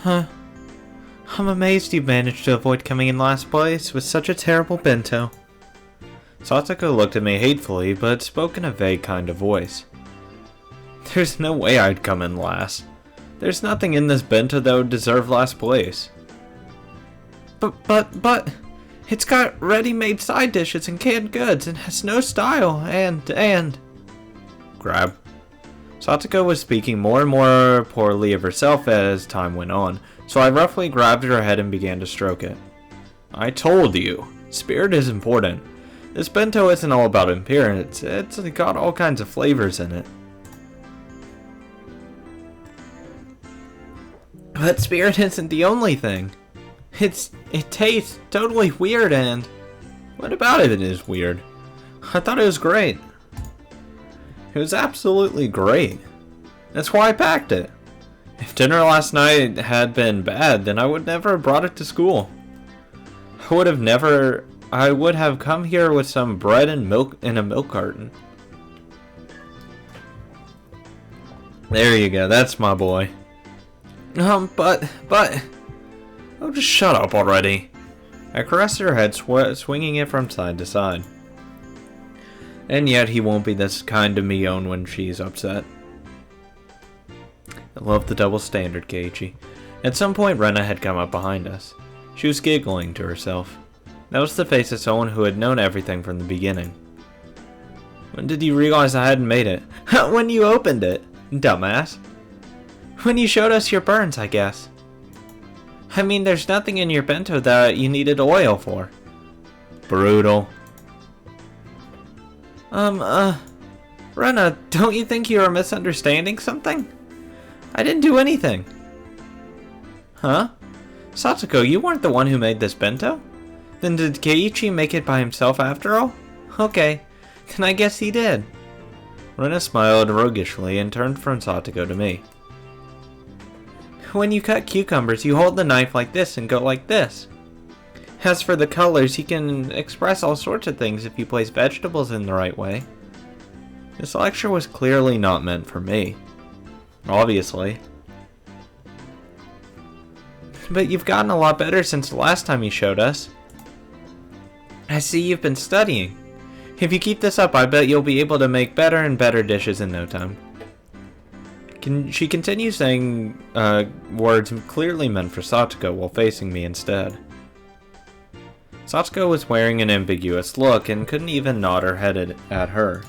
Huh. I'm amazed you managed to avoid coming in last place with such a terrible bento. Satsuko looked at me hatefully, but spoke in a vague kind of voice. There's no way I'd come in last. There's nothing in this bento that would deserve last place. But, it's got ready-made side dishes and canned goods and has no style and... Grab. Satsuko was speaking more and more poorly of herself as time went on, so I roughly grabbed her head and began to stroke it. I told you, spirit is important. This bento isn't all about appearance, it's got all kinds of flavors in it. But spirit isn't the only thing. It tastes totally weird and... What about it is weird? I thought it was great. It was absolutely great. That's why I packed it. If dinner last night had been bad, then I would never have brought it to school. I would have come here with some bread and milk in a milk carton. There you go, that's my boy. But... Oh, just shut up already. I caressed her head, swinging it from side to side. And yet he won't be this kind to Mion when she's upset. I love the double standard, Keiichi. At some point, Rena had come up behind us. She was giggling to herself. That was the face of someone who had known everything from the beginning. When did you realize I hadn't made it? When you opened it, dumbass. When you showed us your burns, I guess. I mean, there's nothing in your bento that you needed oil for. Brutal. Rena, don't you think you are misunderstanding something? I didn't do anything. Huh? Satsuko, you weren't the one who made this bento? Then did Keiichi make it by himself after all? Okay, then I guess he did. Rena smiled roguishly and turned from Satsuko to me. When you cut cucumbers, you hold the knife like this and go like this. As for the colors, he can express all sorts of things if you place vegetables in the right way. This lecture was clearly not meant for me. Obviously. But you've gotten a lot better since the last time you showed us. I see you've been studying. If you keep this up, I bet you'll be able to make better and better dishes in no time. She continues saying words clearly meant for Satsuko while facing me instead. Satsuko was wearing an ambiguous look and couldn't even nod her head at her.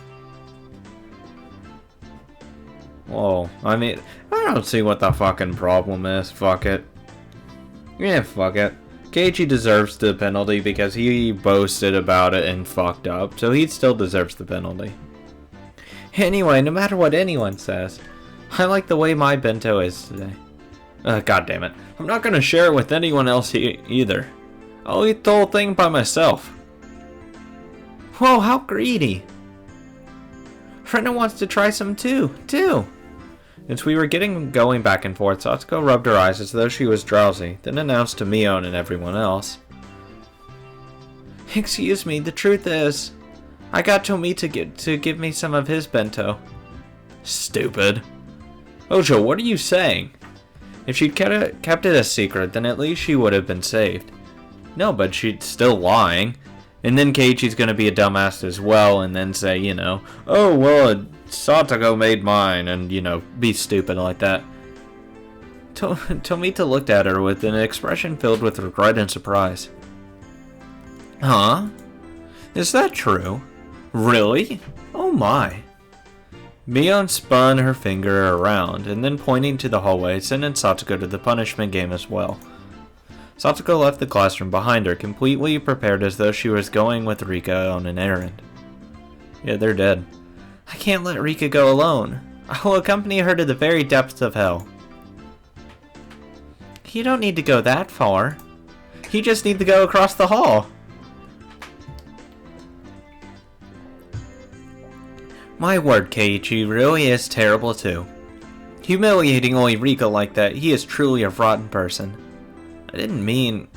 Well, I mean, I don't see what the fucking problem is. Fuck it. Yeah, fuck it. Keiichi deserves the penalty because he boasted about it and fucked up, so he still deserves the penalty. Anyway, no matter what anyone says, I like the way my bento is today. God damn it. I'm not gonna share it with anyone else either. I'll eat the whole thing by myself. Whoa, how greedy. Rena wants to try some too. As we were going back and forth, Satsuko rubbed her eyes as though she was drowsy, then announced to Mion and everyone else. Excuse me, the truth is, I got Tomi to give me some of his bento. Stupid. Ojo, what are you saying? If she'd kept it a secret, then at least she would have been saved. No, but she's still lying. And then Keiichi's gonna be a dumbass as well and then say, you know, oh, well, Satsuko made mine, and, you know, be stupid like that. Tomita looked at her with an expression filled with regret and surprise. Huh? Is that true? Really? Oh my. Mion spun her finger around, and then pointing to the hallway, sentenced Satsuko to the punishment game as well. Satsuko left the classroom behind her, completely prepared as though she was going with Rika on an errand. Yeah, they're dead. I can't let Rika go alone. I will accompany her to the very depths of hell. You don't need to go that far. You just need to go across the hall. My word, Keiichi really is terrible too. Humiliating only Rika like that, he is truly a rotten person. I didn't mean...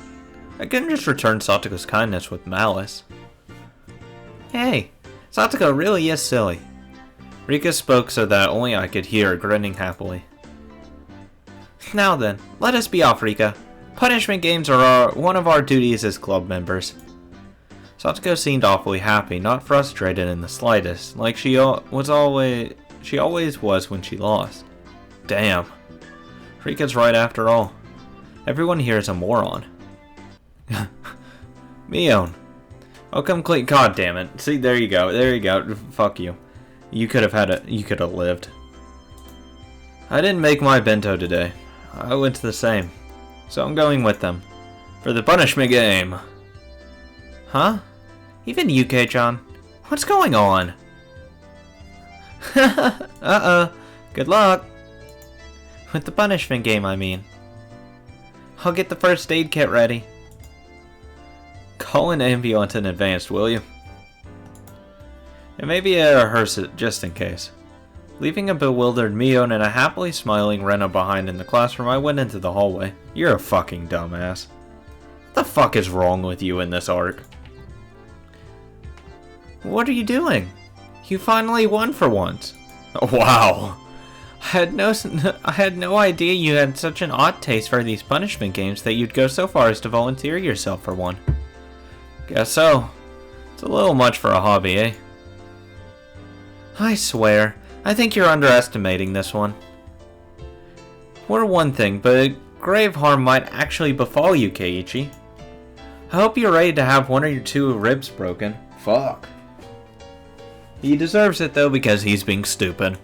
I couldn't just return Satsuko's kindness with malice. Hey, Satsuko really is silly. Rika spoke so that only I could hear her, grinning happily. Now then, let us be off, Rika. Punishment games are one of our duties as club members. Satoko seemed awfully happy, not frustrated in the slightest, like she always was when she lost. Damn. Rika's right after all. Everyone here is a moron. Mion. Oh, come clean. God damn it. See, there you go. There you go. Fuck you. You could have lived. I didn't make my bento today. I went to the same. So I'm going with them. For the punishment game. Huh? Even UK-chan? What's going on? Good luck. With the punishment game, I mean. I'll get the first aid kit ready. Call an ambulance in advance, will you? And maybe rehearse it, just in case. Leaving a bewildered Mion and a happily smiling Rena behind in the classroom, I went into the hallway. You're a fucking dumbass. What the fuck is wrong with you in this arc? What are you doing? You finally won for once. Wow. I had no idea you had such an odd taste for these punishment games that you'd go so far as to volunteer yourself for one. Guess so. It's a little much for a hobby, eh? I swear, I think you're underestimating this one. For one thing, but grave harm might actually befall you, Keiichi. I hope you're ready to have one or your two ribs broken. Fuck. He deserves it though because he's being stupid.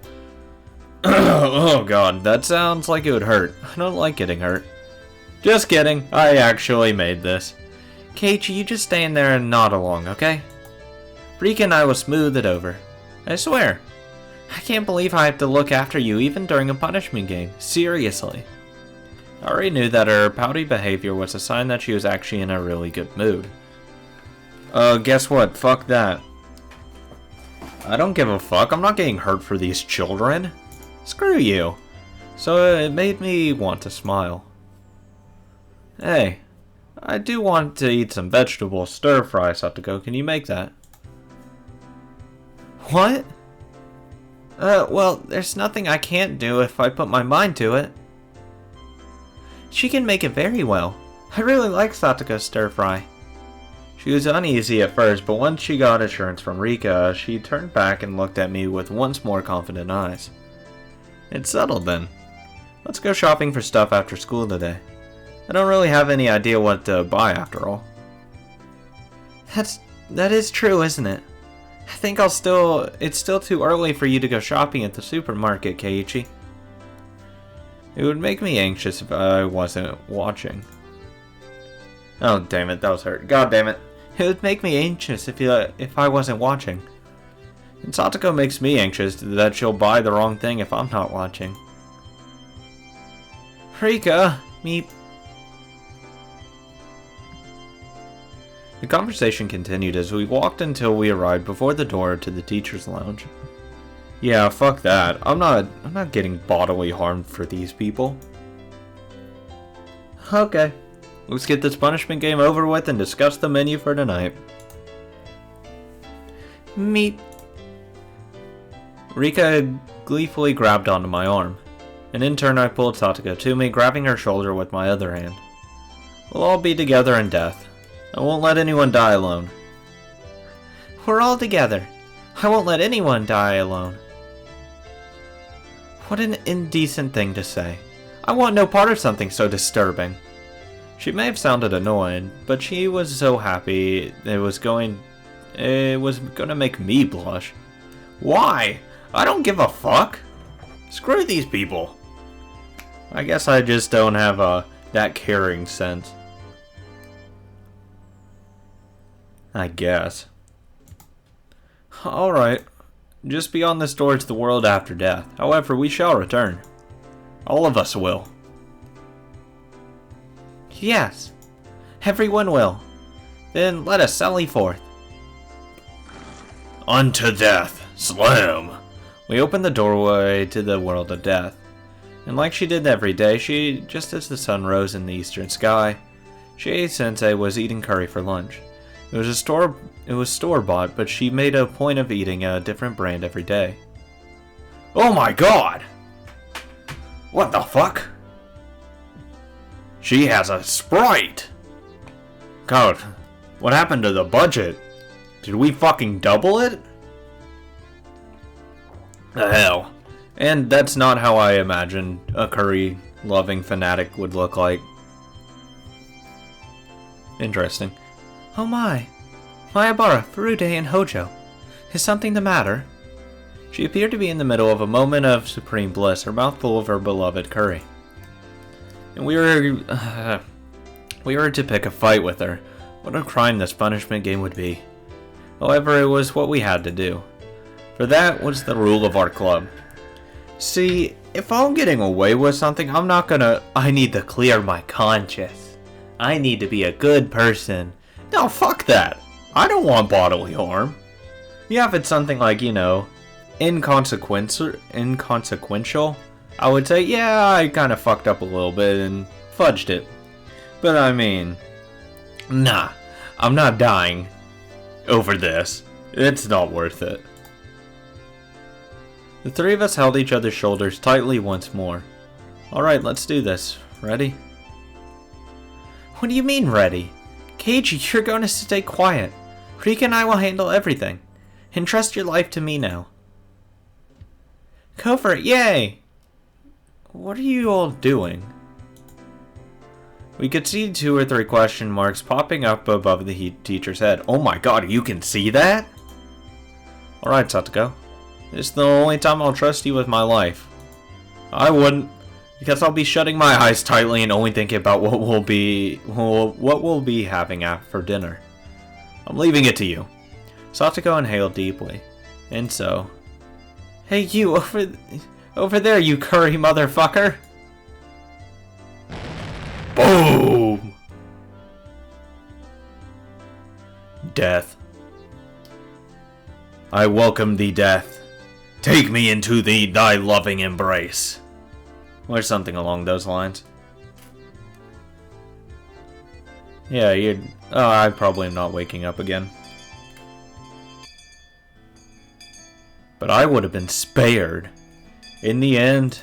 Oh god, that sounds like it would hurt. I don't like getting hurt. Just kidding, I actually made this. Keiichi, you just stay in there and nod along, okay? Rika and I will smooth it over. I swear. I can't believe I have to look after you even during a punishment game. Seriously. I already knew that her pouty behavior was a sign that she was actually in a really good mood. Guess what? Fuck that. I don't give a fuck. I'm not getting hurt for these children. Screw you. So it made me want to smile. Hey, I do want to eat some vegetable stir-fry, Satoko. Can you make that? What? Well, there's nothing I can't do if I put my mind to it. She can make it very well. I really like Satoko's stir-fry. She was uneasy at first, but once she got assurance from Rika, she turned back and looked at me with once more confident eyes. It's settled then. Let's go shopping for stuff after school today. I don't really have any idea what to buy after all. That is true, isn't it? I think it's still too early for you to go shopping at the supermarket, Keiichi. It would make me anxious if I wasn't watching. Oh, damn it, that was hurt. God damn it. It would make me anxious if I wasn't watching. And Satoko makes me anxious that she'll buy the wrong thing if I'm not watching. Rika, meet. The conversation continued as we walked until we arrived before the door to the teacher's lounge. Yeah, fuck that. I'm not getting bodily harmed for these people. Okay. Let's get this punishment game over with and discuss the menu for tonight. Meet. Rika gleefully grabbed onto my arm, and in turn I pulled Satoko to me, grabbing her shoulder with my other hand. We'll all be together in death. I won't let anyone die alone. We're all together. I won't let anyone die alone. What an indecent thing to say. I want no part of something so disturbing. She may have sounded annoyed, but she was so happy it was going to make me blush. Why? I don't give a fuck. Screw these people. I guess I just don't have that caring sense. I guess. Alright. Just beyond this door to the world after death. However, we shall return. All of us will. Yes. Everyone will. Then let us sally forth. Unto death. Slam! We opened the doorway to the world of death. And like she did every day, just as the sun rose in the eastern sky, Sensei was eating curry for lunch. It was store-bought, but she made a point of eating a different brand every day. Oh my god! What the fuck? She has a Sprite! God, what happened to the budget? Did we fucking double it? The hell. And that's not how I imagined a curry-loving fanatic would look like. Interesting. Oh my. Mayabara, Furude, and Hojo. Is something the matter? She appeared to be in the middle of a moment of supreme bliss, her mouth full of her beloved curry. And we were to pick a fight with her. What a crime this punishment game would be. However, it was what we had to do. For that was the rule of our club. See, if I'm getting away with something, I need to clear my conscience. I need to be a good person. No, fuck that. I don't want bodily harm. Yeah, if it's something like, you know, inconsequential, I would say, yeah, I kind of fucked up a little bit and fudged it. But I mean, nah, I'm not dying over this. It's not worth it. The three of us held each other's shoulders tightly once more. Alright, let's do this. Ready? What do you mean, ready? Keiji, you're going to stay quiet. Rika and I will handle everything. Entrust your life to me now. Go for it, yay! What are you all doing? We could see 2 or 3 question marks popping up above the teacher's head. Oh my god, you can see that? Alright, Satoko. This is the only time I'll trust you with my life. I wouldn't, because I'll be shutting my eyes tightly and only thinking about what we'll be having for dinner. I'm leaving it to you. Satoko inhaled deeply. And so... Hey you, over there, you curry motherfucker! Boom! Death. I welcome thee, death. Take me into thy loving embrace. Or something along those lines. Yeah, I probably am not waking up again. But I would have been spared. In the end,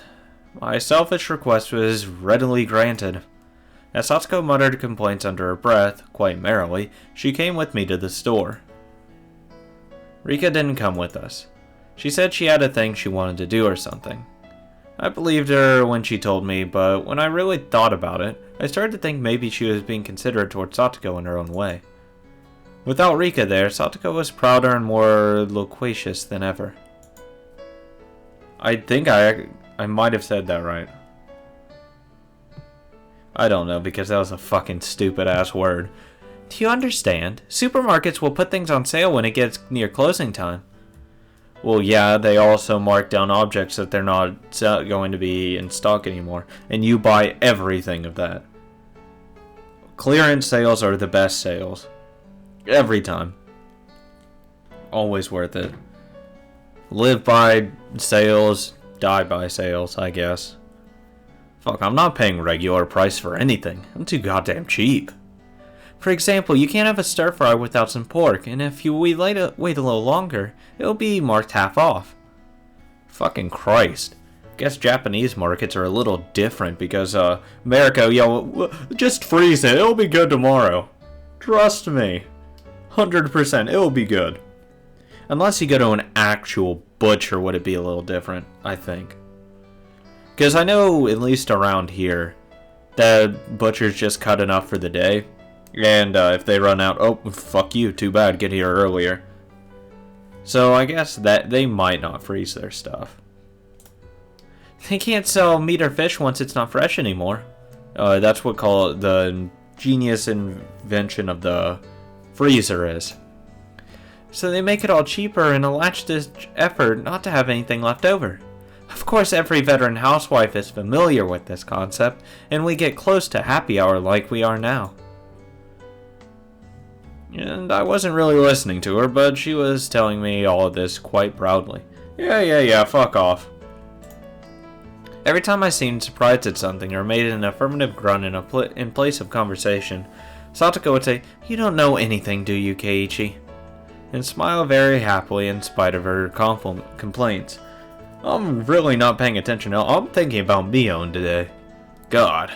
my selfish request was readily granted. As Satsuko muttered complaints under her breath, quite merrily, she came with me to the store. Rika didn't come with us. She said she had a thing she wanted to do or something. I believed her when she told me, but when I really thought about it, I started to think maybe she was being considerate towards Satoko in her own way. Without Rika there, Satoko was prouder and more loquacious than ever. I think I might have said that right. I don't know, because that was a fucking stupid-ass word. Do you understand? Supermarkets will put things on sale when it gets near closing time. Well, yeah, they also mark down objects that they're not going to be in stock anymore, and you buy everything of that. Clearance sales are the best sales. Every time. Always worth it. Live by sales, die by sales, I guess. Fuck, I'm not paying regular price for anything. I'm too goddamn cheap. For example, you can't have a stir fry without some pork, and if you wait a little longer, it'll be marked half off. Fucking Christ. Guess Japanese markets are a little different because, America, just freeze it, it'll be good tomorrow. Trust me. 100%, it'll be good. Unless you go to an actual butcher, would it be a little different, I think. Because I know, at least around here, that butchers just cut enough for the day. And if they run out, oh, fuck you, too bad, get here earlier. So I guess that they might not freeze their stuff. They can't sell meat or fish once it's not fresh anymore. That's what the genius invention of the freezer is. So they make it all cheaper in a last-ditch effort not to have anything left over. Of course, every veteran housewife is familiar with this concept, and we get close to happy hour like we are now. And I wasn't really listening to her, but she was telling me all of this quite proudly. Yeah, fuck off. Every time I seemed surprised at something or made an affirmative grunt in place of conversation, Satoko would say, "You don't know anything, do you, Keiichi?" and smile very happily in spite of her complaints. I'm really not paying attention now. I'm thinking about Mion today. God.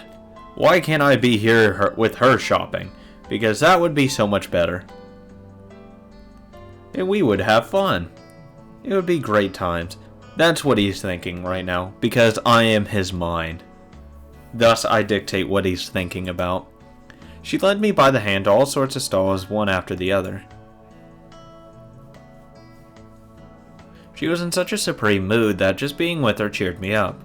Why can't I be here with her shopping? Because that would be so much better. And we would have fun. It would be great times. That's what he's thinking right now, because I am his mind. Thus, I dictate what he's thinking about. She led me by the hand to all sorts of stalls, one after the other. She was in such a supreme mood that just being with her cheered me up.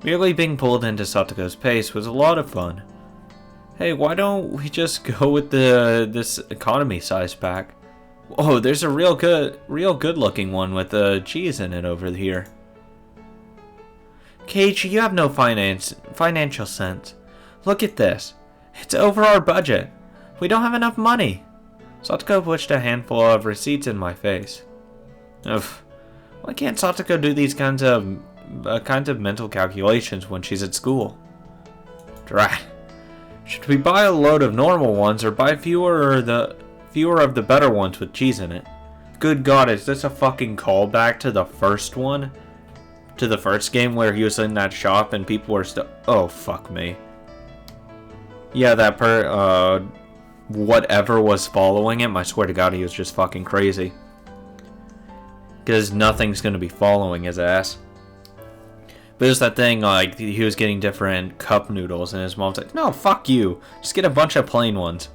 Merely being pulled into Satoko's pace was a lot of fun. Hey, why don't we just go with this economy size pack? Oh, there's a real good looking one with cheese in it over here. Keiichi, you have no financial sense. Look at this. It's over our budget. We don't have enough money. Satoko pushed a handful of receipts in my face. Ugh. Why can't Satoko do these kinds of mental calculations when she's at school? Drat. Should we buy a load of normal ones or buy fewer of the better ones with cheese in it? Good God, is this a fucking callback to the first one? To the first game where he was in that shop and people were still... Oh, fuck me. Yeah, that whatever was following him, I swear to God, he was just fucking crazy. Because nothing's going to be following his ass. But it was that thing, like, he was getting different cup noodles, and his mom's like, no, fuck you. Just get a bunch of plain ones.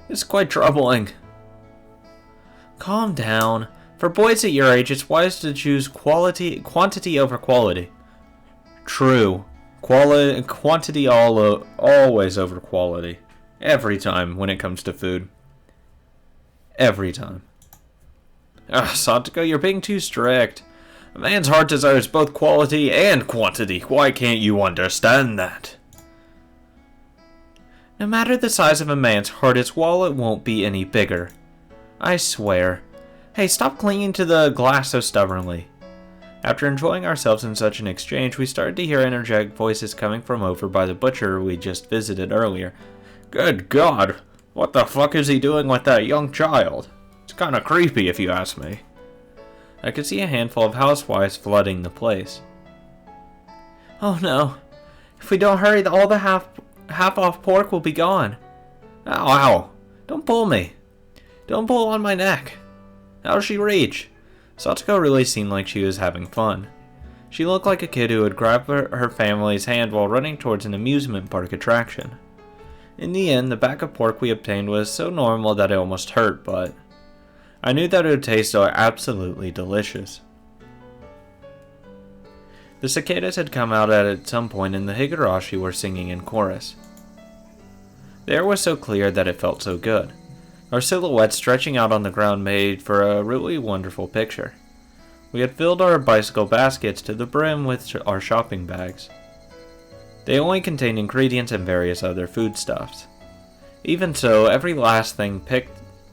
It's quite troubling. Calm down. For boys at your age, it's wise to choose quantity over quality. True. Quantity always over quality. Every time when it comes to food. Every time. Satoko, you're being too strict. A man's heart desires both quality and quantity. Why can't you understand that? No matter the size of a man's heart, his wallet won't be any bigger. I swear. Hey, stop clinging to the glass so stubbornly. After enjoying ourselves in such an exchange, we started to hear energetic voices coming from over by the butcher we just visited earlier. Good God! What the fuck is he doing with that young child? It's kinda creepy if you ask me. I could see a handful of housewives flooding the place. Oh no. If we don't hurry, all the half-off pork will be gone. Ow, ow. Don't pull me. Don't pull on my neck. How's she reach? Satoko really seemed like she was having fun. She looked like a kid who would grab her family's hand while running towards an amusement park attraction. In the end, the bag of pork we obtained was so normal that it almost hurt, but I knew that it would taste absolutely delicious. The cicadas had come out at some point and the Higurashi were singing in chorus. The air was so clear that it felt so good. Our silhouettes stretching out on the ground made for a really wonderful picture. We had filled our bicycle baskets to the brim with our shopping bags. They only contained ingredients and various other foodstuffs. Even so, every last thing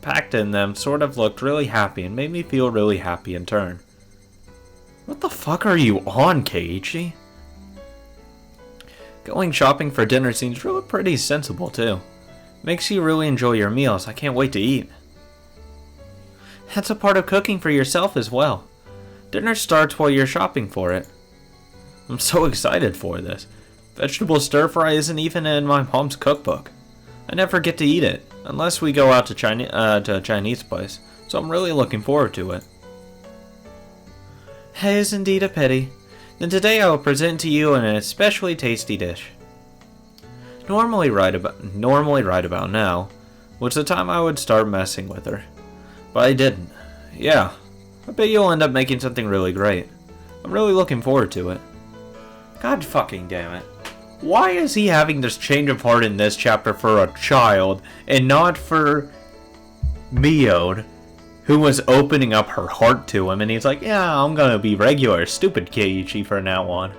packed in them sort of looked really happy and made me feel really happy in turn. What the fuck are you on, Keiichi? Going shopping for dinner seems really pretty sensible too. Makes you really enjoy your meals. I can't wait to eat. That's a part of cooking for yourself as well. Dinner starts while you're shopping for it. I'm so excited for this. Vegetable stir fry isn't even in my mom's cookbook. I never get to eat it, unless we go out to a Chinese place, so I'm really looking forward to it. That is indeed a pity. Then today I will present to you an especially tasty dish. Normally right about now was the time I would start messing with her. But I didn't. Yeah, I bet you'll end up making something really great. I'm really looking forward to it. God fucking damn it. Why is he having this change of heart in this chapter for a child and not for Mion, who was opening up her heart to him, and he's like, yeah, I'm gonna be regular, stupid Keiichi from now on.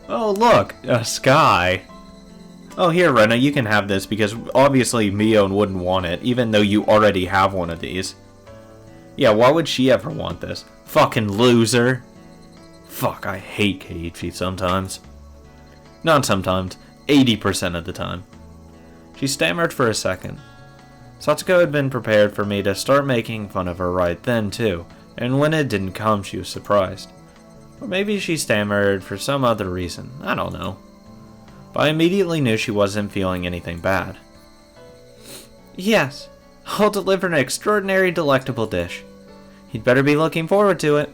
Oh look, a sky. Oh, here, Rena, you can have this, because obviously Mion wouldn't want it, even though you already have one of these. Yeah, why would she ever want this? Fucking loser. Fuck, I hate Keiichi sometimes. Not sometimes, 80% of the time. She stammered for a second. Satoko had been prepared for me to start making fun of her right then, too, and when it didn't come, she was surprised. Or maybe she stammered for some other reason, I don't know. but I immediately knew she wasn't feeling anything bad. Yes, I'll deliver an extraordinary delectable dish. You'd better be looking forward to it.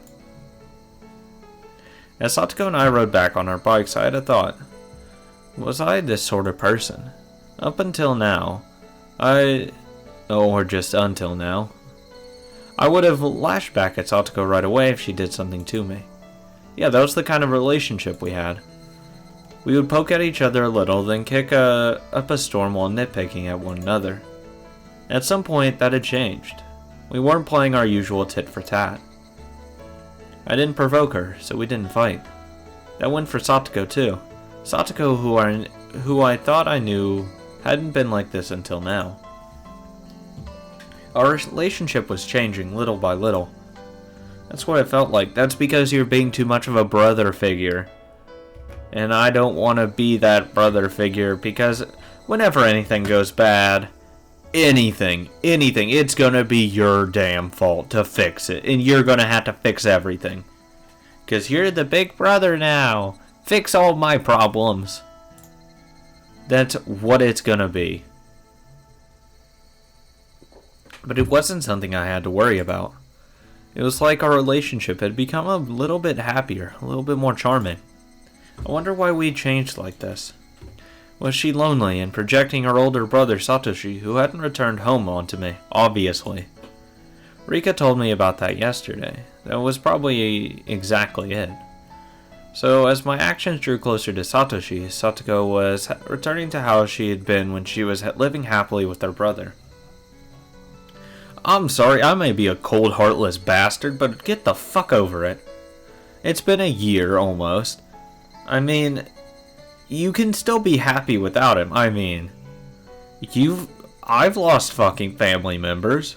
As Satoko and I rode back on our bikes, I had a thought. Was I this sort of person? Up until now, or just until now, I would have lashed back at Satoko right away if she did something to me. Yeah, that was the kind of relationship we had. We would poke at each other a little, then kick up a storm while nitpicking at one another. At some point, that had changed. We weren't playing our usual tit for tat. I didn't provoke her, so we didn't fight. That went for Satoko too. Satoko, who I thought I knew, hadn't been like this until now. Our relationship was changing little by little. That's what it felt like. That's because you're being too much of a brother figure. And I don't want to be that brother figure because whenever anything goes bad, anything, it's gonna be your damn fault to fix it. And you're gonna have to fix everything. Because you're the big brother now. Fix all my problems. That's what it's gonna be. But it wasn't something I had to worry about. It was like our relationship had become a little bit happier, a little bit more charming. I wonder why we changed like this. Was she lonely and projecting her older brother Satoshi, who hadn't returned home, onto me? Obviously. Rika told me about that yesterday. That was probably exactly it. So, as my actions drew closer to Satoshi, Satoko was returning to how she had been when she was living happily with her brother. I'm sorry, I may be a cold, heartless bastard, but get the fuck over it. It's been a year, almost. I mean, you can still be happy without him. I mean, I've lost fucking family members.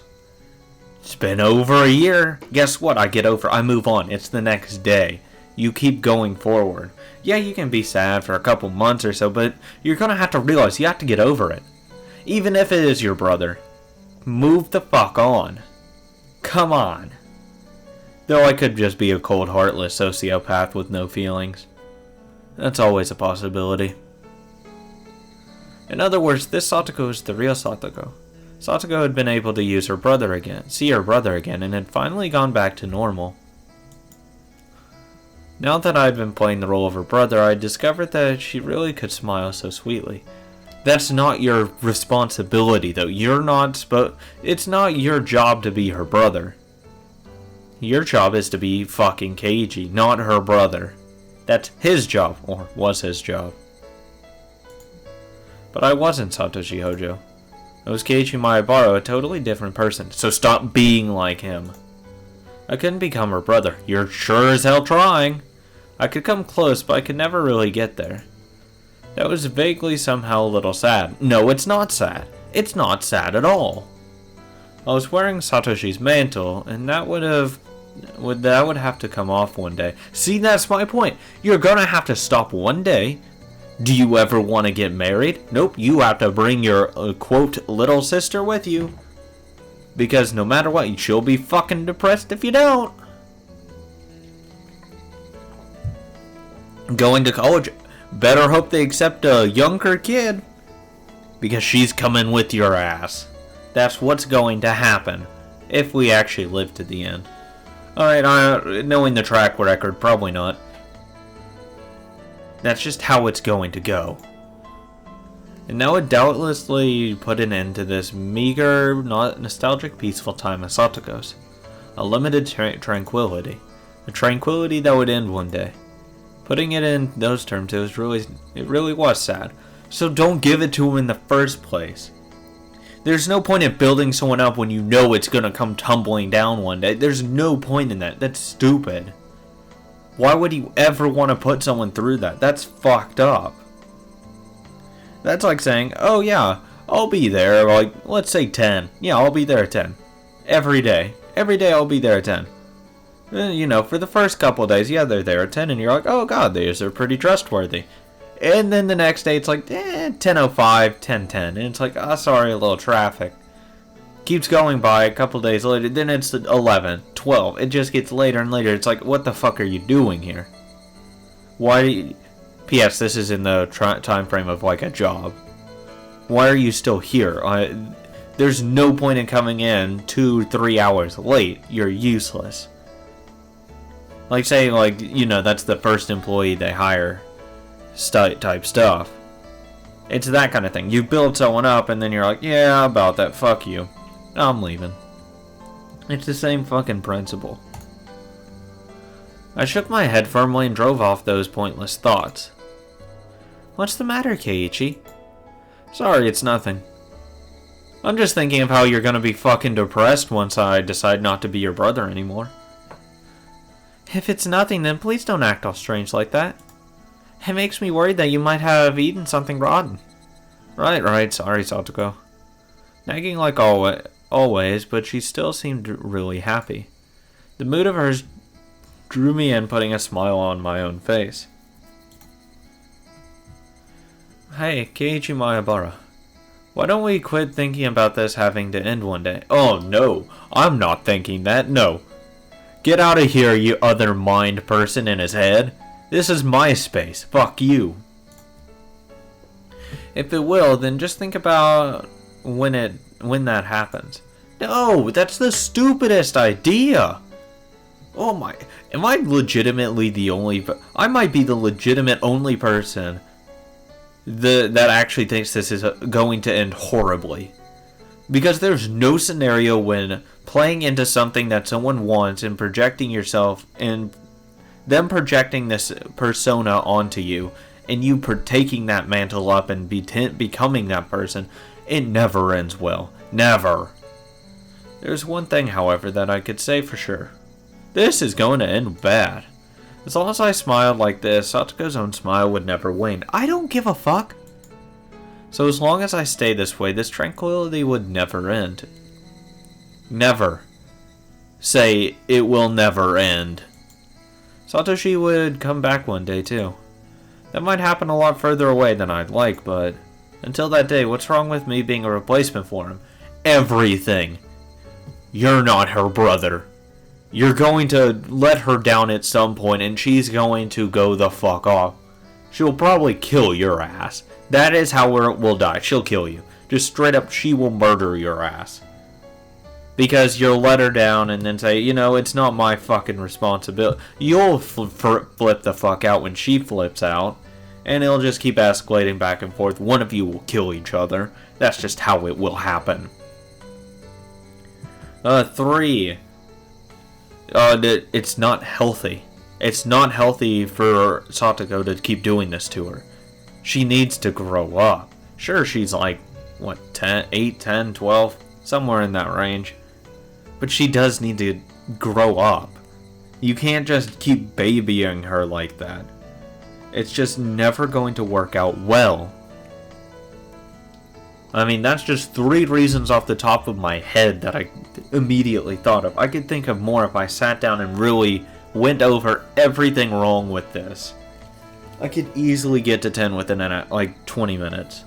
It's been over a year. Guess what? I move on. It's the next day. You keep going forward. Yeah, you can be sad for a couple months or so, but you're gonna have to realize you have to get over it. Even if it is your brother. Move the fuck on. Come on. Though I could just be a cold, heartless sociopath with no feelings. That's always a possibility. In other words, this Satoko is the real Satoko. Satoko had been able to see her brother again, and had finally gone back to normal. Now that I had been playing the role of her brother, I discovered that she really could smile so sweetly. That's not your responsibility, though. It's not your job to be her brother. Your job is to be fucking Keiji, not her brother. That's his job, or was his job. But I wasn't Satoshi Hojo. I was Keiji Maebaro, a totally different person, so stop being like him. I couldn't become her brother. You're sure as hell trying. I could come close, but I could never really get there. That was vaguely somehow a little sad. No, it's not sad. It's not sad at all. I was wearing Satoshi's mantle, and that would have to come off one day. See, that's my point. You're gonna have to stop one day. Do you ever want to get married? Nope, you have to bring your, quote, little sister with you. Because no matter what, she'll be fucking depressed if you don't. Going to college, better hope they accept a younger kid. Because she's coming with your ass. That's what's going to happen. If we actually live to the end. Alright, knowing the track record, probably not. That's just how it's going to go. And that would doubtlessly put an end to this meager, not nostalgic, peaceful time of Satoko's. A limited tranquility. A tranquility that would end one day. Putting it in those terms, it really was sad. So don't give it to him in the first place. There's no point in building someone up when you know it's gonna come tumbling down one day. There's no point in that. That's stupid. Why would you ever want to put someone through that? That's fucked up. That's like saying, oh yeah, I'll be there, like, let's say 10. Yeah, I'll be there at 10. Every day. Every day I'll be there at 10. You know, for the first couple of days, yeah, they're there at 10, and you're like, oh god, these are pretty trustworthy. And then the next day, it's like, 10:05, 10:10, and it's like, oh, sorry, a little traffic. Keeps going by a couple days later, then it's 11, 12, it just gets later and later. It's like, what the fuck are you doing here? Why do you... P.S. This is in the time frame of like a job. Why are you still here? There's no point in coming in 2-3 hours late. You're useless. Like say, like, you know, that's the first employee they hire type stuff. It's that kind of thing. You build someone up and then you're like, yeah, about that, fuck you. I'm leaving. It's the same fucking principle. I shook my head firmly and drove off those pointless thoughts. What's the matter, Keiichi? Sorry, it's nothing. I'm just thinking of how you're gonna be fucking depressed once I decide not to be your brother anymore. If it's nothing, then please don't act all strange like that. It makes me worried that you might have eaten something rotten. Right, sorry, Satoko. Nagging like always, but she still seemed really happy. The mood of hers drew me in, putting a smile on my own face. Hey, Keiichi Maebara. Why don't we quit thinking about this having to end one day? Oh, no. I'm not thinking that. No. Get out of here, you other mind person in his head. This is my space. Fuck you. If it will, then just think about when that happens. No, that's the stupidest idea. Oh my. Am I legitimately the only... I might be the legitimate only person that actually thinks this is going to end horribly. Because there's no scenario when playing into something that someone wants and projecting yourself and them projecting this persona onto you and you taking that mantle up and becoming that person, it never ends well. Never. There's one thing, however, that I could say for sure. This is going to end bad. As long as I smiled like this, Satoko's own smile would never wane. I don't give a fuck. So as long as I stay this way, this tranquility would never end. Never. Say, it will never end. Satoshi would come back one day too. That might happen a lot further away than I'd like, but until that day, what's wrong with me being a replacement for him? Everything. You're not her brother. You're going to let her down at some point and she's going to go the fuck off. She'll probably kill your ass. That is how we'll die. She'll kill you. Just straight up, she will murder your ass. Because you'll let her down and then say, you know, it's not my fucking responsibility. You'll flip the fuck out when she flips out. And it'll just keep escalating back and forth. One of you will kill each other. That's just how it will happen. 3. It's not healthy. It's not healthy for Satoko to keep doing this to her. She needs to grow up. Sure, she's like, what, 8, 10, 12? Somewhere in that range. But she does need to grow up. You can't just keep babying her like that. It's just never going to work out well. I mean, that's just 3 reasons off the top of my head that I immediately thought of. I could think of more if I sat down and really went over everything wrong with this. I could easily get to 10 within like 20 minutes.